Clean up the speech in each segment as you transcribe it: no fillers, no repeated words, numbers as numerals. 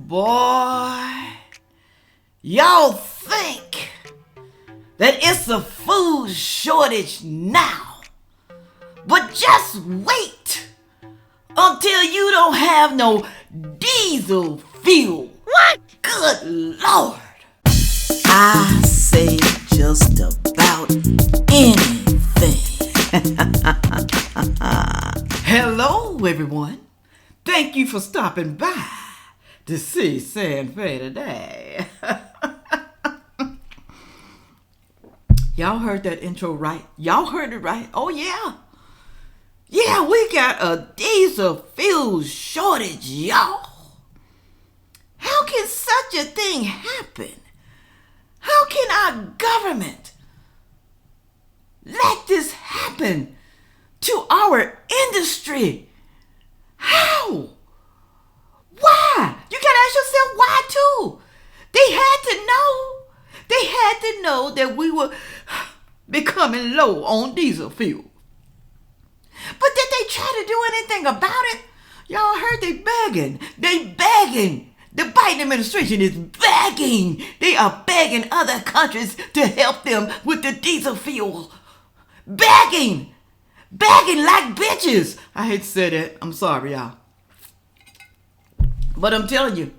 Boy, y'all think that it's a food shortage now, but just wait until you don't have no diesel fuel. What? Good Lord. I say just about anything. Hello, everyone. Thank you for stopping by to see San Fe today. Y'all heard that intro right? Y'all heard it right? Oh, yeah. Yeah, we got a diesel fuel shortage, y'all. How can such a thing happen? How can our government let this happen to our industry? How? Why? You gotta ask yourself why too. They had to know. They had to know that we were becoming low on diesel fuel. But did they try to do anything about it? Y'all heard they begging. They begging. The Biden administration is begging. They are begging other countries to help them with the diesel fuel. Begging. Begging like bitches. I hate to say that. I'm sorry, y'all. But I'm telling you,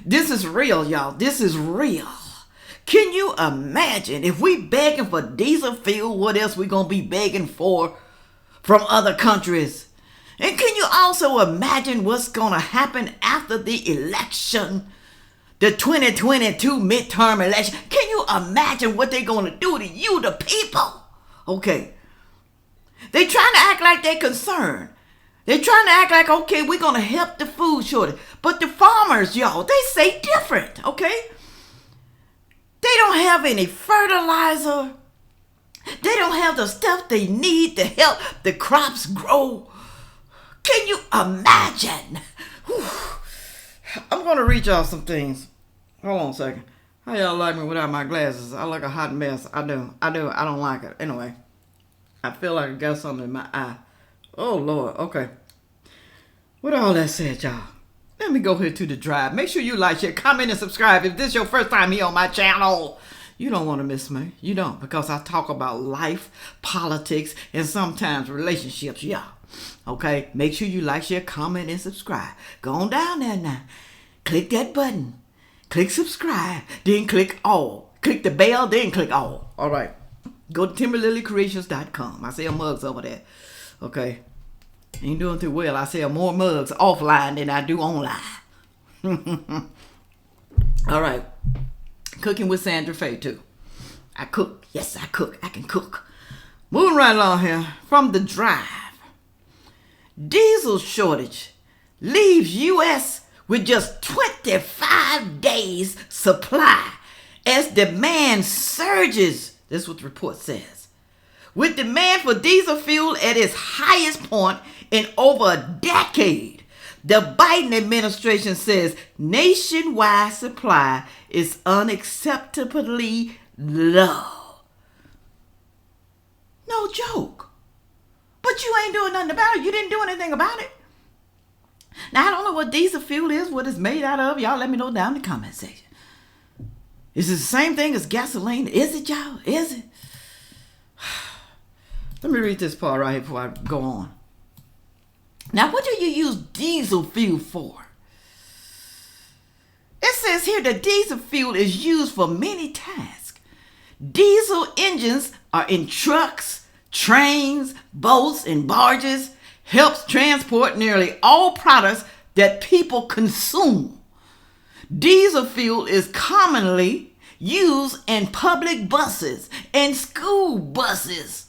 this is real, y'all. This is real. Can you imagine if we begging for diesel fuel, what else we gonna be begging for from other countries? And can you also imagine what's gonna happen after the election, the 2022 midterm election? Can you imagine what they're gonna do to you, the people? Okay. They trying to act like they're concerned. They're trying to act like, okay, we're gonna help the food shortage. But the farmers, y'all, they say different, okay? They don't have any fertilizer. They don't have the stuff they need to help the crops grow. Can you imagine? Whew. I'm going to read y'all some things. Hold on a second. How y'all like me without my glasses? I look a hot mess. I do. I don't like it. Anyway, I feel like I got something in my eye. Oh, Lord. Okay. With all that said, y'all, let me go here to the drive. Make sure you like, share, comment, and subscribe if this is your first time here on my channel. You don't want to miss me. You don't, because I talk about life, politics, and sometimes relationships, y'all. Okay? Make sure you like, share, comment, and subscribe. Go on down there now. Click that button. Click subscribe. Then click all. Click the bell, then click all. All right. Go to TimberlilyCreations.com. I sell mugs over there. Okay? Ain't doing too well. I sell more mugs offline than I do online. All right. Cooking with Sandra Faye too. I cook. Yes, I cook. I can cook. Moving right along here. From the drive. Diesel shortage leaves U.S. with just 25 days supply as demand surges. This is what the report says. With demand for diesel fuel at its highest point in over a decade, the Biden administration says nationwide supply is unacceptably low. No joke. But you ain't doing nothing about it. You didn't do anything about it. Now, I don't know what diesel fuel is, what it's made out of. Y'all let me know down in the comment section. Is it the same thing as gasoline? Is it, y'all? Is it? Let me read this part right here before I go on. Now, what do you use diesel fuel for? It says here that diesel fuel is used for many tasks. Diesel engines are in trucks, trains, boats, and barges. Helps transport nearly all products that people consume. Diesel fuel is commonly used in public buses and school buses.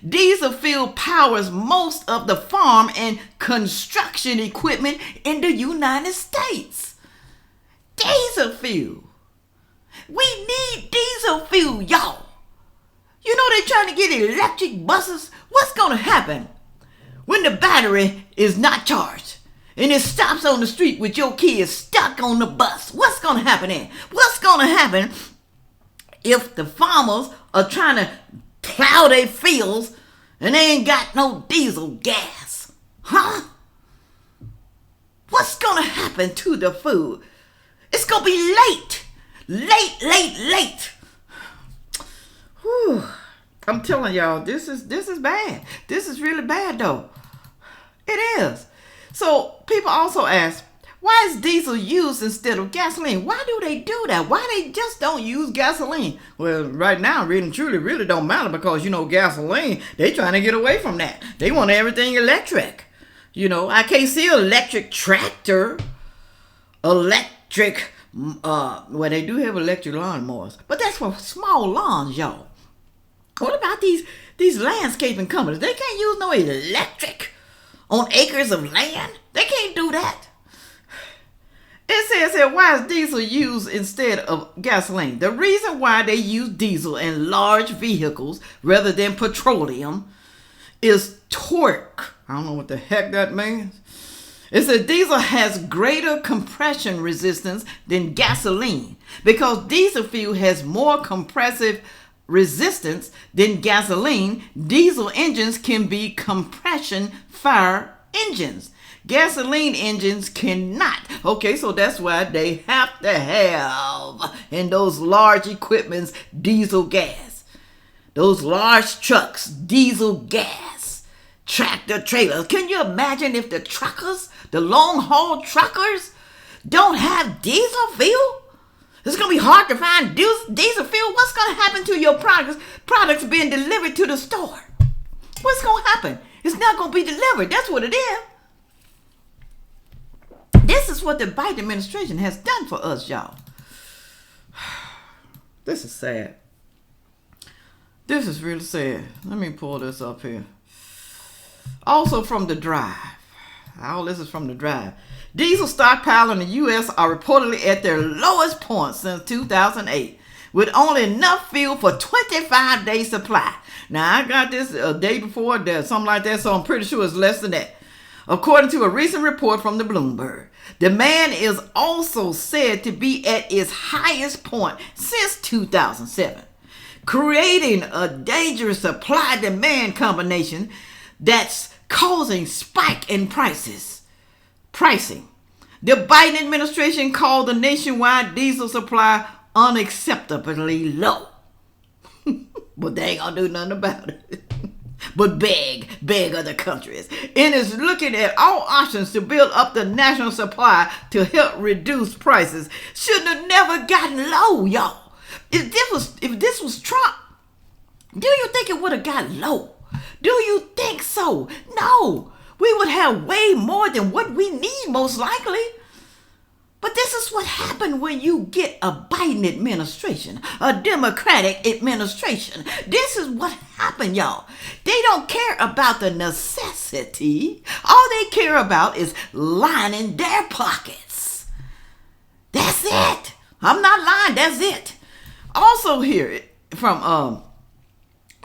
Diesel fuel powers most of the farm and construction equipment in the United States. Diesel fuel. We need diesel fuel, y'all. You know they're trying to get electric buses. What's going to happen when the battery is not charged and it stops on the street with your kids stuck on the bus? What's going to happen then? What's going to happen if the farmers are trying to plow their fields and they ain't got no diesel gas? Huh? what's going to happen to the food? It's going to be late. Late. Whew. I'm telling y'all, this is bad. This is really bad, though. It is. So people also ask, why is diesel used instead of gasoline? Why do they do that? Why they just don't use gasoline? Well, right now, really and truly, really don't matter because, gasoline, they trying to get away from that. They want everything electric. I can't see an electric tractor, electric, well, they do have electric lawnmowers, but that's for small lawns, y'all. What about these landscaping companies? They can't use no electric on acres of land. They can't do that. It says here, why is diesel used instead of gasoline? The reason why they use diesel in large vehicles rather than petroleum is torque. I don't know what the heck that means. It says diesel has greater compression resistance than gasoline because diesel fuel has more compressive resistance than gasoline. Diesel engines can be compression fire engines. Gasoline engines cannot. Okay, so that's why they have to have in those large equipments diesel gas. Those large trucks, diesel gas. Tractor trailers. Can you imagine if the truckers, the long haul truckers, don't have diesel fuel? It's going to be hard to find diesel fuel. What's going to happen to your products being delivered to the store? What's going to happen? It's not going to be delivered. That's what it is. This is what the Biden administration has done for us, y'all. This is sad. This is really sad. Let me pull this up here. Also from the Drive. All this is from the Drive. Diesel stockpile in the U.S. are reportedly at their lowest point since 2008, with only enough fuel for 25 days supply. Now, I got this a day before, something like that, so I'm pretty sure it's less than that. According to a recent report from the Bloomberg, demand is also said to be at its highest point since 2007, creating a dangerous supply-demand combination that's causing spike in pricing. The Biden administration called the nationwide diesel supply unacceptably low. But they ain't gonna do nothing about it. But beg other countries. And is looking at all options to build up the national supply to help reduce prices. Shouldn't have never gotten low, y'all. If this was Trump, do you think it would have gotten low? Do you think so? No. We would have way more than what we need, most likely. But this is what happened when you get a Biden administration, a Democratic administration. This is what happened, y'all. They don't care about the necessity. All they care about is lining their pockets. That's it. I'm not lying. That's it. Also here from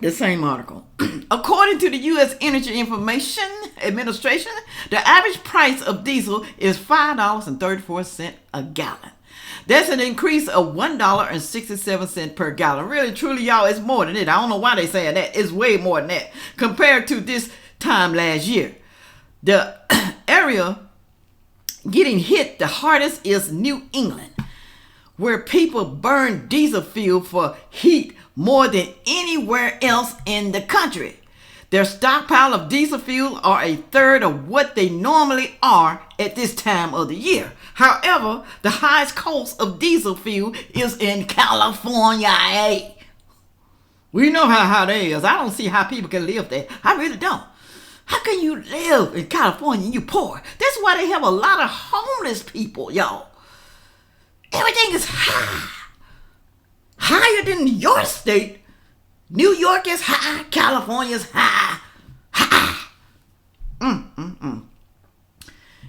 the same article. According to the U.S. Energy Information Administration, the average price of diesel is $5.34 a gallon. That's an increase of $1.67 per gallon. Really, truly, y'all, it's more than it. I don't know why they're saying that. It's way more than that compared to this time last year. The area getting hit the hardest is New England, where people burn diesel fuel for heat more than anywhere else in the country. Their stockpile of diesel fuel are a third of what they normally are at this time of the year. However, the highest cost of diesel fuel is in California. We know how hot it is. I don't see how people can live there. I really don't. How can you live in California and you poor? That's why they have a lot of homeless people, y'all. Everything is high. Higher than your state. New York is high. California's high.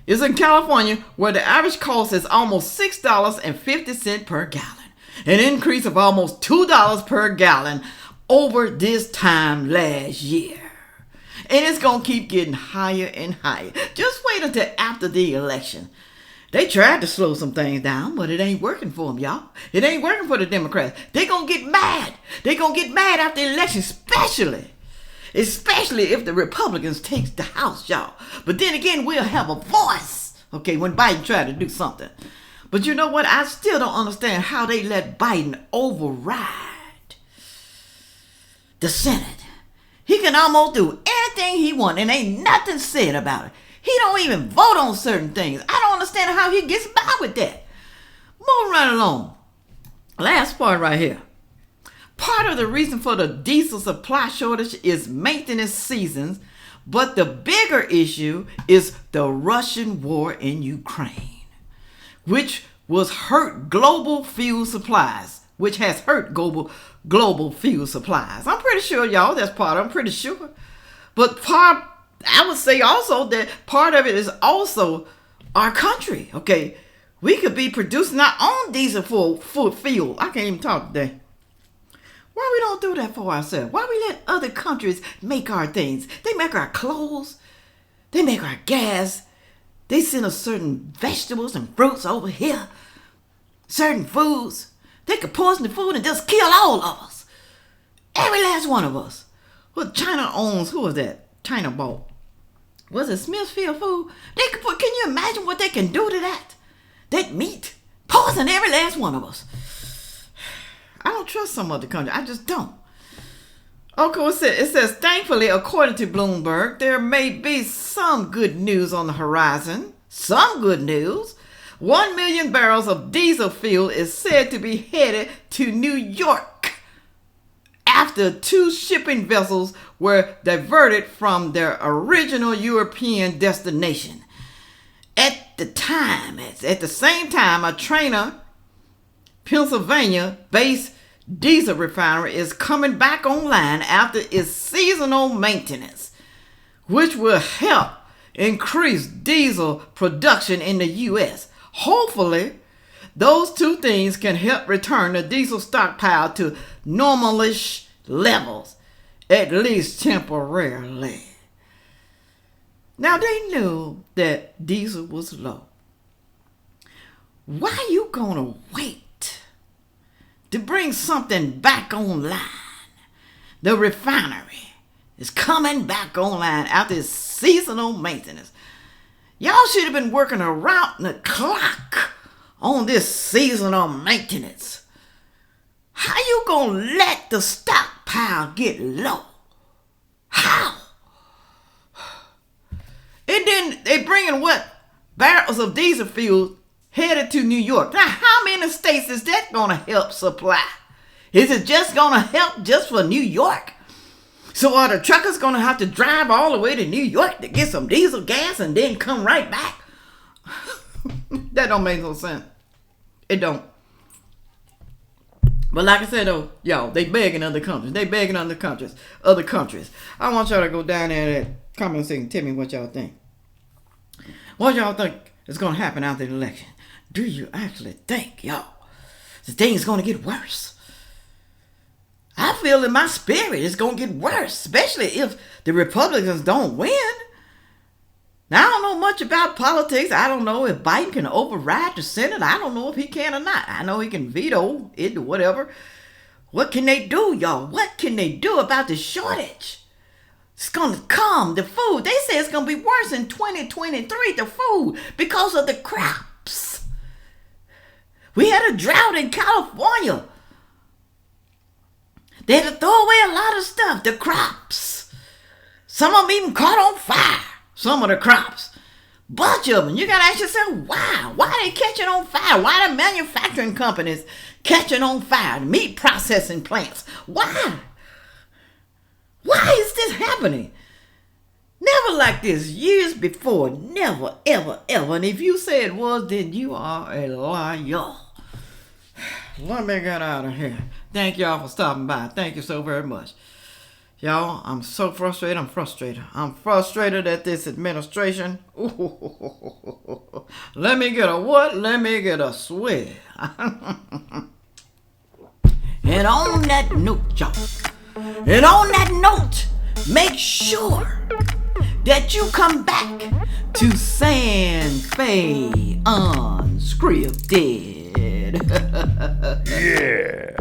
It's in California where the average cost is almost $6.50 per gallon. An increase of almost $2 per gallon over this time last year. And it's going to keep getting higher and higher. Just wait until after the election. They tried to slow some things down, but it ain't working for them, y'all. It ain't working for the Democrats. They're going to get mad. They're going to get mad after the election, especially if the Republicans take the House, y'all. But then again, we'll have a voice. Okay, when Biden tried to do something. But you know what? I still don't understand how they let Biden override the Senate. He can almost do anything he wants and ain't nothing said about it. He don't even vote on certain things. I don't understand how he gets by with that. Moving right along. Last part right here. Part of the reason for the diesel supply shortage is maintenance seasons, but the bigger issue is the Russian war in Ukraine, which has hurt global fuel supplies. Global fuel supplies. I'm pretty sure, y'all, that's part of it. I'm pretty sure. But I would say also that part of it is also our country, okay? We could be producing our own diesel for fuel. I can't even talk today. Why we don't do that for ourselves? Why we let other countries make our things? They make our clothes. They make our gas. They send us certain vegetables and fruits over here. Certain foods. They could poison the food and just kill all of us. Every last one of us. Well, China owns, who was that? China bought. Was it Smithfield Food? Can you imagine what they can do to that? That meat. Poison every last one of us. I don't trust some other country. I just don't. Okay, it says, thankfully, according to Bloomberg, there may be some good news on the horizon. Some good news. 1 million barrels of diesel fuel is said to be headed to New York after 2 shipping vessels were diverted from their original European destination. At the same time, a Trainer, Pennsylvania-based diesel refinery is coming back online after its seasonal maintenance, which will help increase diesel production in the U.S. Hopefully, those 2 things can help return the diesel stockpile to normalish levels, at least temporarily. Now, they knew that diesel was low. Why are you going to wait to bring something back online? The refinery is coming back online after its seasonal maintenance. Y'all should have been working around the clock on this seasonal maintenance. How you gonna let the stockpile get low? How? And then they bringing what? Barrels of diesel fuel headed to New York. Now, how many states is that gonna help supply? Is it just gonna help just for New York? So are the truckers gonna have to drive all the way to New York to get some diesel gas and then come right back? That don't make no sense. It don't. But like I said though, y'all, they begging other countries. Other countries. I want y'all to go down there and comment section and tell me what y'all think. What y'all think is gonna happen after the election? Do you actually think, y'all, the thing's gonna get worse? I feel in my spirit it's going to get worse, especially if the Republicans don't win. Now, I don't know much about politics. I don't know if Biden can override the Senate. I don't know if he can or not. I know he can veto it or whatever. What can they do, y'all? What can they do about the shortage? It's going to come. The food. They say it's going to be worse in 2023, the food, because of the crops. We had a drought in California. They had to throw away a lot of stuff, the crops. Some of them even caught on fire, some of the crops. Bunch of them. You got to ask yourself, why? Why are they catching on fire? Why are the manufacturing companies catching on fire? The meat processing plants. Why? Why is this happening? Never like this. Years before. Never, ever, ever. And if you say it was, then you are a liar. Let me get out of here. Thank y'all for stopping by. Thank you so very much. Y'all, I'm so frustrated. I'm frustrated at this administration. Ooh. Let me get a what? Let me get a swear. And on that note, y'all. And on that note, make sure that you come back to San Fe Unscripted. Yeah.